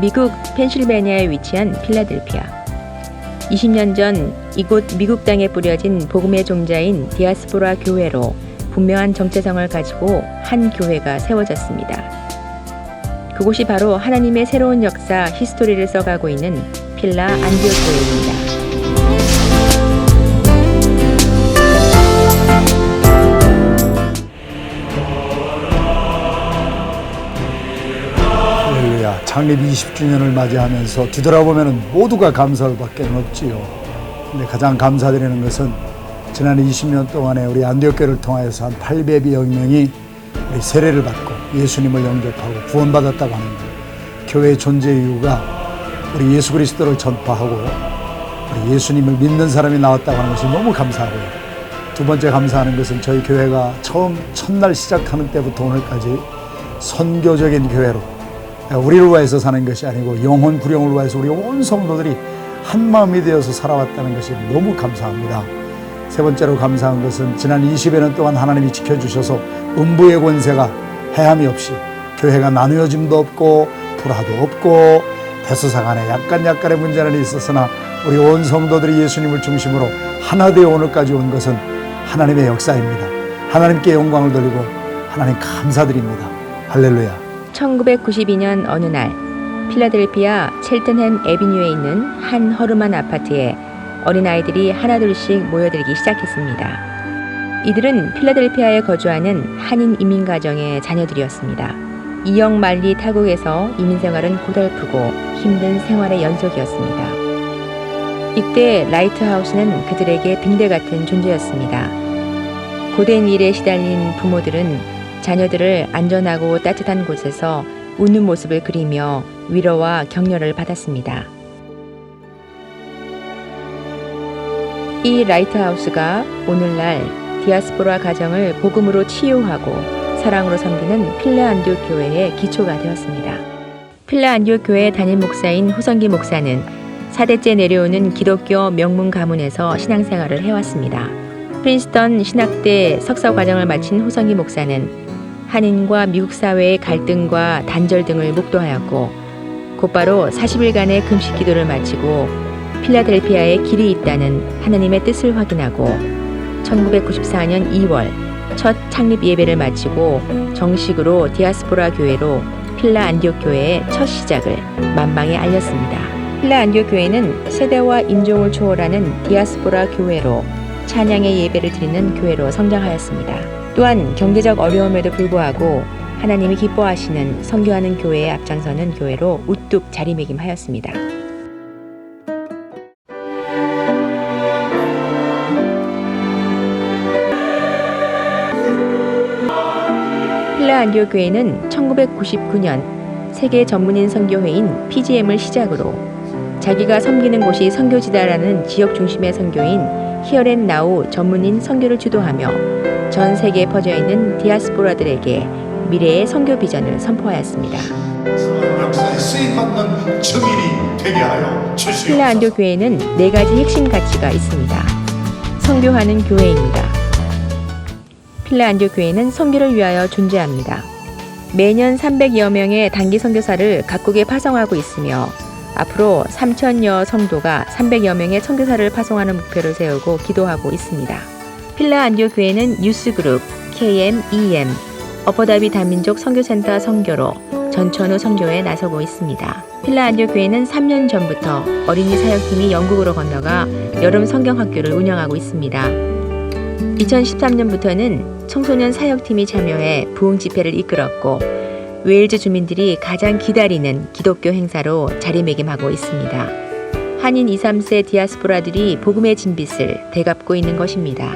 미국 펜실베니아에 위치한 필라델피아. 20년 전 이곳 미국 땅에 뿌려진 복음의 종자인 디아스포라 교회로 분명한 정체성을 가지고 한 교회가 세워졌습니다. 그곳이 바로 하나님의 새로운 역사 히스토리를 써가고 있는 필라 안디옥 교회입니다. 할렐루야. 창립 20주년을 맞이하면서 뒤돌아보면 모두가 감사할 밖에 없지요. 근데 가장 감사드리는 것은 지난 20년 동안에 우리 안디옥교회를 통하여서 한 800여 명이 우리 세례를 받고 예수님을 영접하고 구원받았다고 하는 것. 교회의 존재 이유가 우리 예수 그리스도를 전파하고 우리 예수님을 믿는 사람이 나왔다고 하는 것이 너무 감사하고요. 두 번째 감사하는 것은 저희 교회가 첫날 시작하는 때부터 오늘까지 선교적인 교회로 우리를 위해서 사는 것이 아니고 영혼 구령을 위해서 우리 온 성도들이 한 마음이 되어서 살아왔다는 것이 너무 감사합니다. 세 번째로 감사한 것은 지난 20여 년 동안 하나님이 지켜주셔서 음부의 권세가 해함이 없이 교회가 나누어짐도 없고 불화도 없고 대소사간에 약간의 문제는 있었으나 우리 온 성도들이 예수님을 중심으로 하나 되어 오늘까지 온 것은 하나님의 역사입니다. 하나님께 영광을 돌리고 하나님 감사드립니다. 할렐루야. 1992년 어느 날 필라델피아 첼튼햄 애비뉴에 있는 한 허름한 아파트에 어린아이들이 하나둘씩 모여들기 시작했습니다. 이들은 필라델피아에 거주하는 한인 이민가정의 자녀들이었습니다. 이영 만리 타국에서 이민생활은 고달프고 힘든 생활의 연속이었습니다. 이때 라이트하우스는 그들에게 등대 같은 존재였습니다. 고된 일에 시달린 부모들은 자녀들을 안전하고 따뜻한 곳에서 웃는 모습을 그리며 위로와 격려를 받았습니다. 이 라이트하우스가 오늘날 디아스포라 가정을 복음으로 치유하고 사랑으로 섬기는 필라 안디옥 교회의 기초가 되었습니다. 필라 안디옥 교회 담임 목사인 호성기 목사는 4대째 내려오는 기독교 명문 가문에서 신앙생활을 해왔습니다. 프린스턴 신학대 석사 과정을 마친 호성기 목사는 한인과 미국 사회의 갈등과 단절 등을 목도하였고 곧바로 40일간의 금식 기도를 마치고 필라델피아에 길이 있다는 하나님의 뜻을 확인하고 1994년 2월 첫 창립 예배를 마치고 정식으로 디아스포라 교회로 필라 안디옥 교회의 첫 시작을 만방에 알렸습니다. 필라 안디옥 교회는 세대와 인종을 초월하는 디아스포라 교회로 찬양의 예배를 드리는 교회로 성장하였습니다. 또한 경제적 어려움에도 불구하고 하나님이 기뻐하시는 선교하는 교회에 앞장서는 교회로 우뚝 자리매김하였습니다. 필라 안디옥 교회는 1999년 세계 전문인 선교회인 PGM을 시작으로 자기가 섬기는 곳이 선교지다라는 지역 중심의 선교인 히어앤나우 전문인 선교를 주도하며 전 세계에 퍼져 있는 디아스포라들에게 미래의 선교 비전을 선포하였습니다. 역사에 쓰임받는 증인이 되게 하여 주시옵소서. 필라 안디옥 교회는 4가지 핵심 가치가 있습니다. 선교하는 교회입니다. 필라 안디옥 교회는 선교를 위하여 존재합니다. 매년 300여 명의 단기 선교사를 각국에 파송하고 있으며 앞으로 3,000여 성도가 300여 명의 선교사를 파송하는 목표를 세우고 기도하고 있습니다. 필라 안디옥 교회는 뉴스그룹, KMEM, 어퍼다비 다민족 선교센터 선교로 전천후 선교에 나서고 있습니다. 필라 안디옥 교회는 3년 전부터 어린이 사역팀이 영국으로 건너가 여름 성경학교를 운영하고 있습니다. 2013년부터는 청소년 사역팀이 참여해 부흥 집회를 이끌었고 웨일즈 주민들이 가장 기다리는 기독교 행사로 자리매김하고 있습니다. 한인 2, 3세 디아스포라들이 복음의 진빛을 되갚고 있는 것입니다.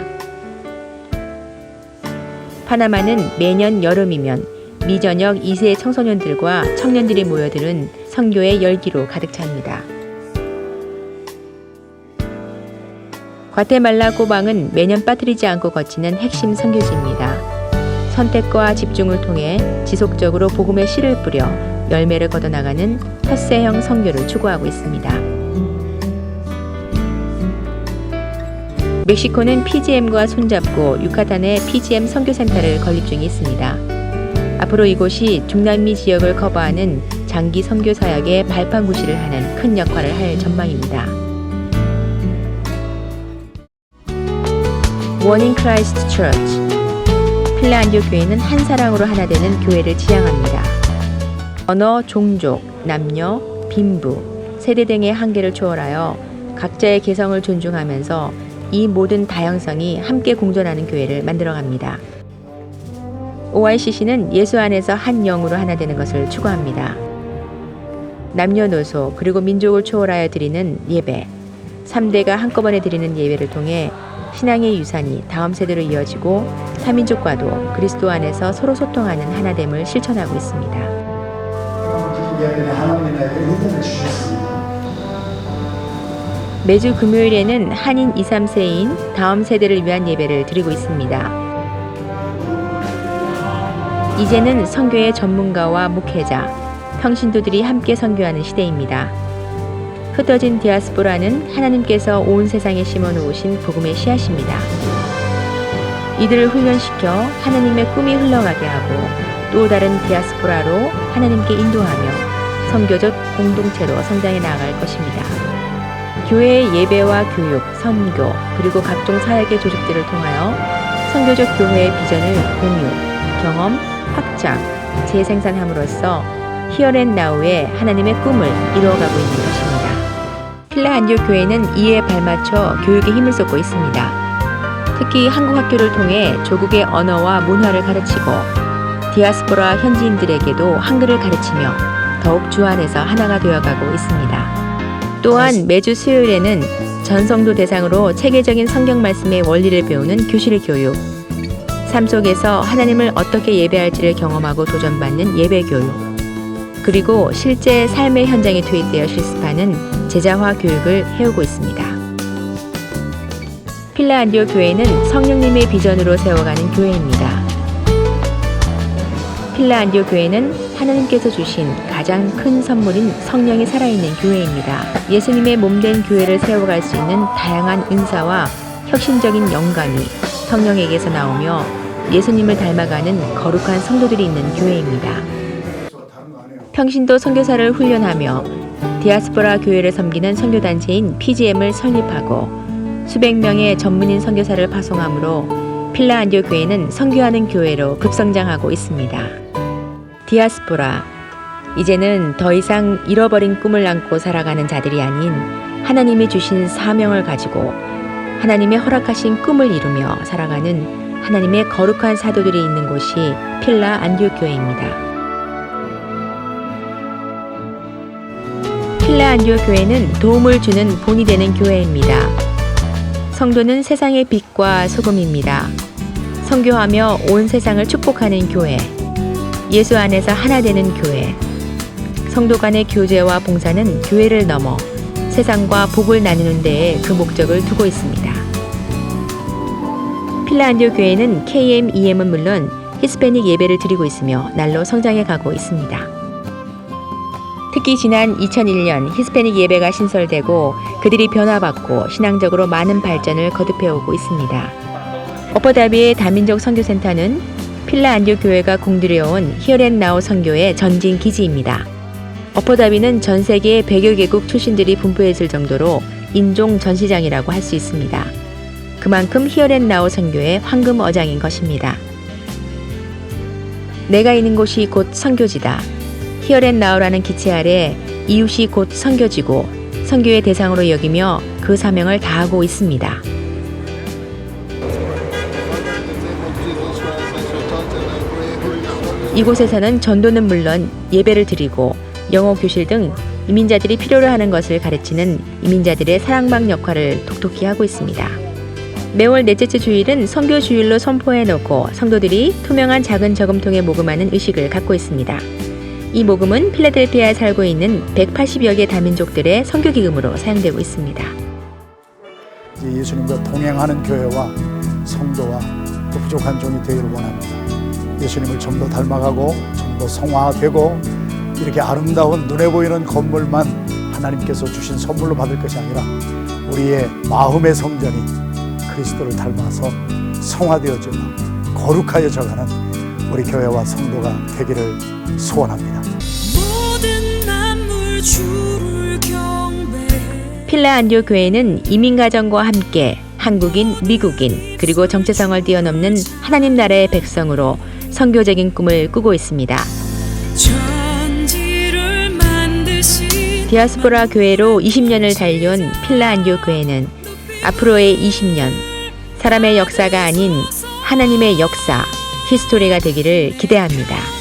파나마는 매년 여름이면 미전역 2세 청소년들과 청년들이 모여드는 선교의 열기로 가득 찹니다. 과테말라 꼬방은 매년 빠뜨리지 않고 거치는 핵심 선교지입니다. 선택과 집중을 통해 지속적으로 복음의 씨를 뿌려 열매를 걷어나가는 텃세형 선교를 추구하고 있습니다. 멕시코는 PGM과 손잡고 유카탄에 PGM 선교센터를 건립 중에 있습니다. 앞으로 이곳이 중남미 지역을 커버하는 장기 선교 사역의 발판구실을 하는 큰 역할을 할 전망입니다. 원인 크라이스트 처치. 필라 안디옥 교회는 한 사랑으로 하나 되는 교회를 지향합니다. 언어, 종족, 남녀, 빈부, 세대 등의 한계를 초월하여 각자의 개성을 존중하면서 이 모든 다양성이 함께 공존하는 교회를 만들어갑니다. OICC는 예수 안에서 한 영으로 하나 되는 것을 추구합니다. 남녀노소 그리고 민족을 초월하여 드리는 예배, 3대가 한꺼번에 드리는 예배를 통해 신앙의 유산이 다음 세대로 이어지고 타민족과도 그리스도 안에서 서로 소통하는 하나됨을 실천하고 있습니다. 매주 금요일에는 한인 2, 3세인 다음 세대를 위한 예배를 드리고 있습니다. 이제는 선교의 전문가와 목회자, 평신도들이 함께 선교하는 시대입니다. 흩어진 디아스포라는 하나님께서 온 세상에 심어놓으신 복음의 씨앗입니다. 이들을 훈련시켜 하나님의 꿈이 흘러가게 하고 또 다른 디아스포라로 하나님께 인도하며 선교적 공동체로 성장해 나아갈 것입니다. 교회의 예배와 교육, 선교, 그리고 각종 사역의 조직들을 통하여 선교적 교회의 비전을 공유, 경험, 확장, 재생산함으로써 히어앤나우의 하나님의 꿈을 이루어가고 있는 것입니다. 필라 안디옥 교회는 이에 발맞춰 교육에 힘을 쏟고 있습니다. 특히 한국 학교를 통해 조국의 언어와 문화를 가르치고 디아스포라 현지인들에게도 한글을 가르치며 더욱 주 안에서 하나가 되어가고 있습니다. 또한 매주 수요일에는 전성도 대상으로 체계적인 성경 말씀의 원리를 배우는 교실 교육, 삶 속에서 하나님을 어떻게 예배할지를 경험하고 도전받는 예배 교육, 그리고 실제 삶의 현장에 투입되어 실습하는 제자화 교육을 해오고 있습니다. 필라 안디옥 교회는 성령님의 비전으로 세워가는 교회입니다. 필라 안디옥 교회는 하나님께서 주신 가장 큰 선물인 성령이 살아있는 교회입니다. 예수님의 몸된 교회를 세워갈 수 있는 다양한 은사와 혁신적인 영감이 성령에게서 나오며 예수님을 닮아가는 거룩한 성도들이 있는 교회입니다. 평신도 선교사를 훈련하며 디아스포라 교회를 섬기는 선교단체인 PGM을 설립하고 수백 명의 전문인 선교사를 파송함으로 필라 안디옥 교회는 선교하는 교회로 급성장하고 있습니다. 디아스포라, 이제는 더 이상 잃어버린 꿈을 안고 살아가는 자들이 아닌 하나님이 주신 사명을 가지고 하나님의 허락하신 꿈을 이루며 살아가는 하나님의 거룩한 사도들이 있는 곳이 필라 안디옥 교회입니다. 필라 안디옥 교회는 도움을 주는 본이 되는 교회입니다. 성도는 세상의 빛과 소금입니다. 선교하며 온 세상을 축복하는 교회, 예수 안에서 하나 되는 교회, 성도 간의 교제와 봉사는 교회를 넘어 세상과 복을 나누는 데에 그 목적을 두고 있습니다. 필라 안디옥 교회는 KM, EM은 물론 히스패닉 예배를 드리고 있으며 날로 성장해 가고 있습니다. 특히 지난 2001년 히스패닉 예배가 신설되고 그들이 변화받고 신앙적으로 많은 발전을 거듭해오고 있습니다. 어퍼다비의 다민족 선교센터는 필라 안디옥 교회가 공들여온 히어앤나우 선교의 전진 기지입니다. 어퍼다비는 전 세계 100여 개국 출신들이 분포했을 정도로 인종 전시장이라고 할 수 있습니다. 그만큼 히어앤나우 선교의 황금 어장인 것입니다. 내가 있는 곳이 곧 선교지다. 히어앤나우라는 기체 아래 이웃이 곧 선교지고 선교의 대상으로 여기며 그 사명을 다하고 있습니다. 이곳에서는 전도는 물론 예배를 드리고 영어 교실 등 이민자들이 필요로 하는 것을 가르치는 이민자들의 사랑방 역할을 독특히 하고 있습니다. 매월 넷째 주일은 선교 주일로 선포해놓고 성도들이 투명한 작은 저금통에 모금하는 의식을 갖고 있습니다. 이 모금은 필라델피아에 살고 있는 180여 개 다민족들의 선교 기금으로 사용되고 있습니다. 예수님과 동행하는 교회와 성도와 또 부족한 종이 되기를 원합니다. 예수님을 좀 더 닮아가고 좀 더 성화되고 이렇게 아름다운 눈에 보이는 건물만 하나님께서 주신 선물로 받을 것이 아니라 우리의 마음의 성전이 그리스도를 닮아서 성화되어지고 거룩하여져가는 우리 교회와 성도가 되기를 소원합니다. 모든 필라 안디오 교회는 이민 가정과 함께 한국인, 미국인, 그리고 정체성을 뛰어넘는 하나님 나라의 백성으로 선교적인 꿈을 꾸고 있습니다. 디아스포라 교회로 20년을 달려온 필라 안디오 교회는 앞으로의 20년, 사람의 역사가 아닌 하나님의 역사, 히스토리가 되기를 기대합니다.